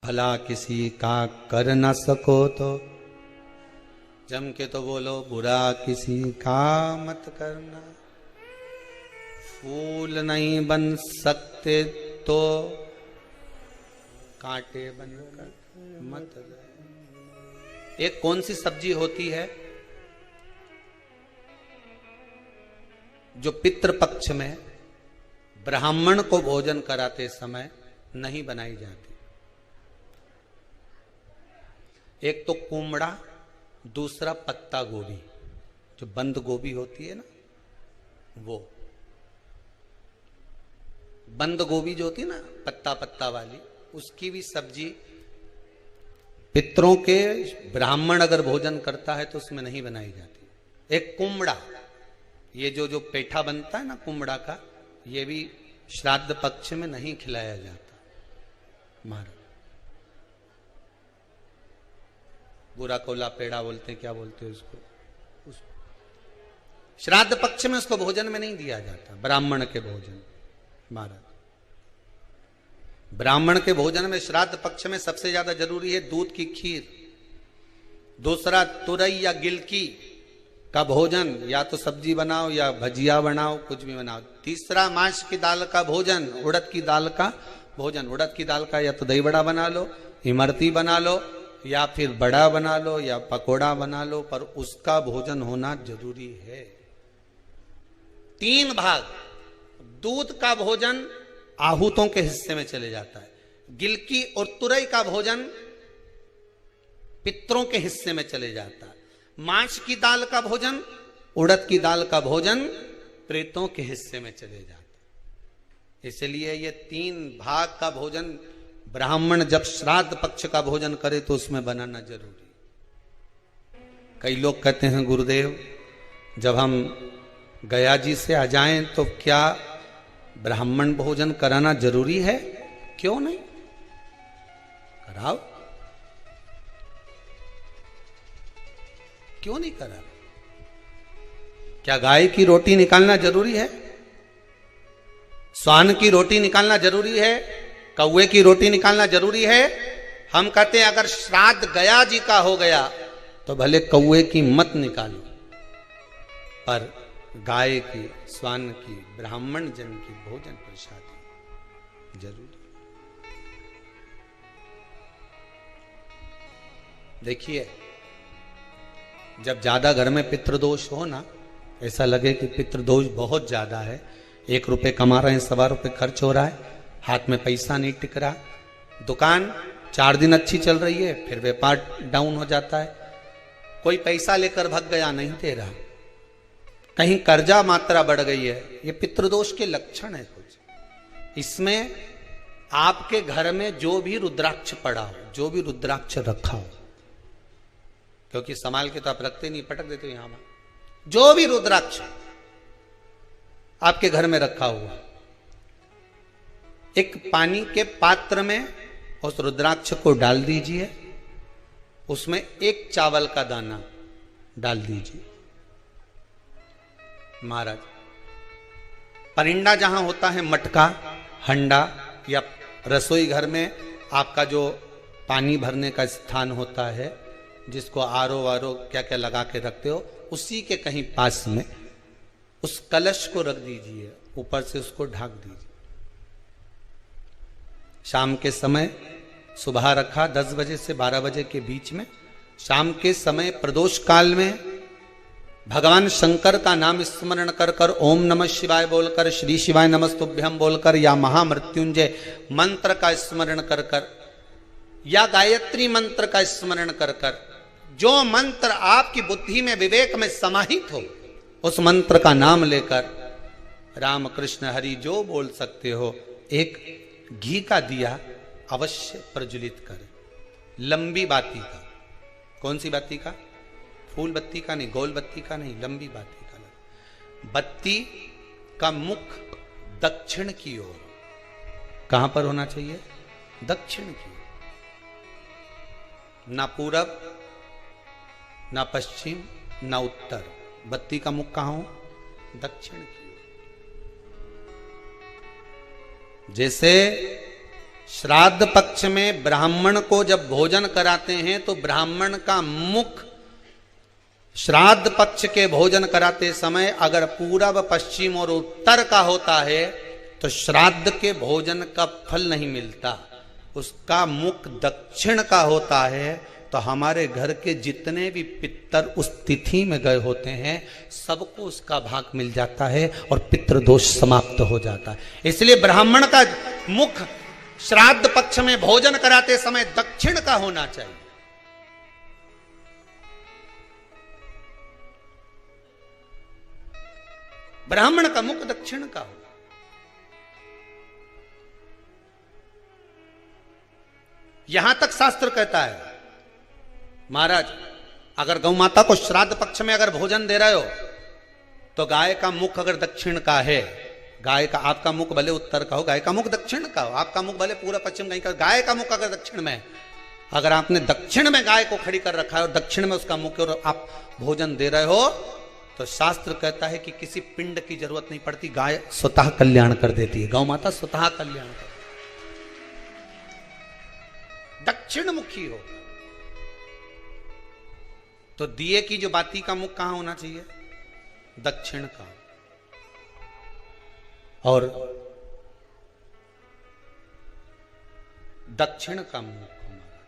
भला किसी का कर न सको तो जम के तो बोलो, बुरा किसी का मत करना। फूल नहीं बन सकते तो कांटे बनकर मत रहे। एक कौन सी सब्जी होती है जो पितृपक्ष में ब्राह्मण को भोजन कराते समय नहीं बनाई जाती? एक तो कुमड़ा, दूसरा पत्ता गोभी, जो बंद गोभी होती है ना, वो बंद गोभी जो होती है ना, पत्ता पत्ता वाली, उसकी भी सब्जी पितरों के ब्राह्मण अगर भोजन करता है तो उसमें नहीं बनाई जाती। एक कुमड़ा, ये जो पेठा बनता है ना कुमड़ा का, ये भी श्राद्ध पक्ष में नहीं खिलाया जाता। महाराज बुरा कोला पेड़ा बोलते हैं, क्या बोलते हैं उसको, श्राद्ध पक्ष में उसको भोजन में नहीं दिया जाता। ब्राह्मण के भोजन, महाराज ब्राह्मण के भोजन में श्राद्ध पक्ष में सबसे ज्यादा जरूरी है दूध की खीर, दूसरा तुरई या गिलकी का भोजन, या तो सब्जी बनाओ या भजिया बनाओ, कुछ भी बनाओ। तीसरा मांस की दाल का भोजन, उड़द की दाल का भोजन। उड़द की दाल का या तो दही बड़ा बना लो, इमरती बना लो, या फिर बड़ा बना लो, या पकोड़ा बना लो, पर उसका भोजन होना जरूरी है। 3 भाग दूध का भोजन आहूतों के हिस्से में चले जाता है, गिलकी और तुरई का भोजन पितरों के हिस्से में चले जाता है, मांस की दाल का भोजन, उड़द की दाल का भोजन प्रेतों के हिस्से में चले जाता है। इसलिए ये 3 भाग का भोजन ब्राह्मण जब श्राद्ध पक्ष का भोजन करे तो उसमें बनाना जरूरी। कई लोग कहते हैं गुरुदेव जब हम गया जी से आ जाएं तो क्या ब्राह्मण भोजन कराना जरूरी है? क्यों नहीं, कराओ, क्यों नहीं करा? क्या गाय की रोटी निकालना जरूरी है? स्वान की रोटी निकालना जरूरी है? कौवे की रोटी निकालना जरूरी है? हम कहते हैं अगर श्राद्ध गया जी का हो गया तो भले कौवे की मत निकालो, पर गाय की, स्वान की, ब्राह्मण जन की भोजन प्रसादी जरूर। देखिए जब ज्यादा घर में पितृदोष हो ना, ऐसा लगे कि पितृदोष बहुत ज्यादा है, 1 रुपए कमा रहे हैं, 1.25 रुपए खर्च हो रहा है, हाथ में पैसा नहीं टिक रहा, दुकान 4 दिन अच्छी चल रही है, फिर व्यापार डाउन हो जाता है, कोई पैसा लेकर भग गया, नहीं दे रहा, कहीं कर्जा मात्रा बढ़ गई है, ये पितृदोष के लक्षण है कुछ। इसमें आपके घर में जो भी रुद्राक्ष पड़ा हो, जो भी रुद्राक्ष रखा हो, क्योंकि संभाल के तो आप रखते नहीं, पटक देते हो यहां, जो भी रुद्राक्ष आपके घर में रखा हुआ, एक पानी के पात्र में उस रुद्राक्ष को डाल दीजिए, उसमें 1 चावल का दाना डाल दीजिए। महाराज परिंदा जहां होता है, मटका, हंडा या रसोई घर में आपका जो पानी भरने का स्थान होता है, जिसको आरो वारो क्या क्या लगा के रखते हो, उसी के कहीं पास में उस कलश को रख दीजिए, ऊपर से उसको ढक दीजिए। शाम के समय, सुबह रखा 10 बजे से 12 बजे के बीच में, शाम के समय प्रदोष काल में भगवान शंकर का नाम स्मरण कर कर, ओम नमः शिवाय बोलकर, श्री शिवाय नमस्तुभ्यम बोलकर, या महामृत्युंजय मंत्र का स्मरण कर कर, या गायत्री मंत्र का स्मरण कर कर, जो मंत्र आपकी बुद्धि में, विवेक में समाहित हो, उस मंत्र का नाम लेकर राम कृष्ण हरि जो बोल सकते हो, एक घी का दिया अवश्य प्रज्वलित करें, लंबी बाती का। कौन सी बाती का? फूल बत्ती का नहीं, गोल बत्ती का नहीं, लंबी बाती का। बत्ती का मुख दक्षिण की ओर, कहां पर होना चाहिए? दक्षिण की ओर, ना पूरब, ना पश्चिम, ना उत्तर। बत्ती का मुख कहां हो? दक्षिण की ओर। जैसे श्राद्ध पक्ष में ब्राह्मण को जब भोजन कराते हैं तो ब्राह्मण का मुख श्राद्ध पक्ष के भोजन कराते समय अगर पूरब, पश्चिम और उत्तर का होता है तो श्राद्ध के भोजन का फल नहीं मिलता। उसका मुख दक्षिण का होता है तो हमारे घर के जितने भी पितर उस तिथि में गए होते हैं सबको उसका भाग मिल जाता है और पितृदोष समाप्त हो जाता है। इसलिए ब्राह्मण का मुख श्राद्ध पक्ष में भोजन कराते समय दक्षिण का होना चाहिए। ब्राह्मण का मुख दक्षिण का हो। यहां तक शास्त्र कहता है महाराज अगर गौ माता को श्राद्ध पक्ष में अगर भोजन दे रहे हो तो गाय का मुख अगर दक्षिण का है, गाय का आपका मुख भले उत्तर का हो, गाय का मुख दक्षिण का हो, आपका मुख भले पूरा पश्चिम कहीं का, गाय का मुख अगर दक्षिण में, अगर आपने दक्षिण में गाय को खड़ी कर रखा है और दक्षिण में उसका मुख और आप भोजन दे रहे हो तो शास्त्र कहता है कि किसी पिंड की जरूरत नहीं पड़ती, गाय स्वतः कल्याण कर देती है, गौ माता स्वतः कल्याण कर, दक्षिण मुखी हो। तो दिए की जो बाती का मुख कहां होना चाहिए? दक्षिण का। और दक्षिण का मुख हमारा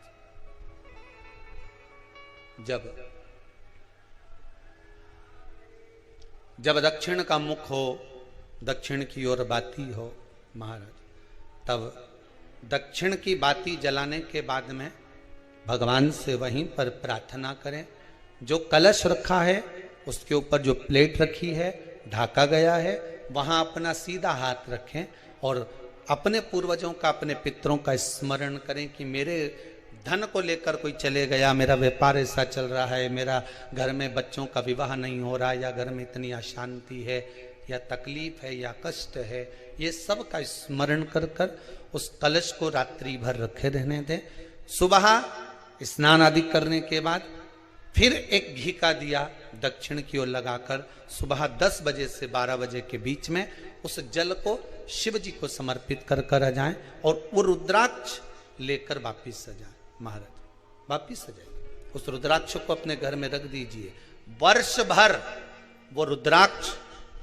जब दक्षिण का मुख हो, दक्षिण की ओर बाती हो महाराज, तब दक्षिण की बाती जलाने के बाद में भगवान से वहीं पर प्रार्थना करें। जो कलश रखा है उसके ऊपर जो प्लेट रखी है, ढाका गया है, वहां अपना सीधा हाथ रखें और अपने पूर्वजों का, अपने पितरों का स्मरण करें कि मेरे धन को लेकर कोई चले गया, मेरा व्यापार ऐसा चल रहा है, मेरा घर में बच्चों का विवाह नहीं हो रहा, या घर में इतनी अशांति है या तकलीफ है या कष्ट है, ये सब का स्मरण कर कर उस कलश को रात्रि भर रखे रहने दें। सुबह स्नान आदि करने के बाद फिर एक घी का दिया दक्षिण की ओर लगाकर सुबह 10 बजे से 12 बजे के बीच में उस जल को शिव जी को समर्पित कर कर जाएं और वो रुद्राक्ष लेकर वापिस सजाएं। महाराज वापिस सजाइए, उस रुद्राक्ष को अपने घर में रख दीजिए। वर्ष भर वो रुद्राक्ष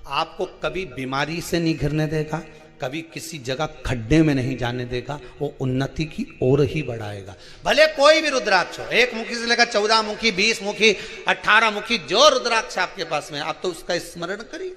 आपको कभी बीमारी से नहीं घिरने देगा, कभी किसी जगह खड्डे में नहीं जाने देगा, वो उन्नति की ओर ही बढ़ाएगा। भले कोई भी रुद्राक्ष हो, 1 मुखी से लेकर 14 मुखी, 20 मुखी, 18 मुखी, जो रुद्राक्ष आपके पास में, आप तो उसका स्मरण करिए।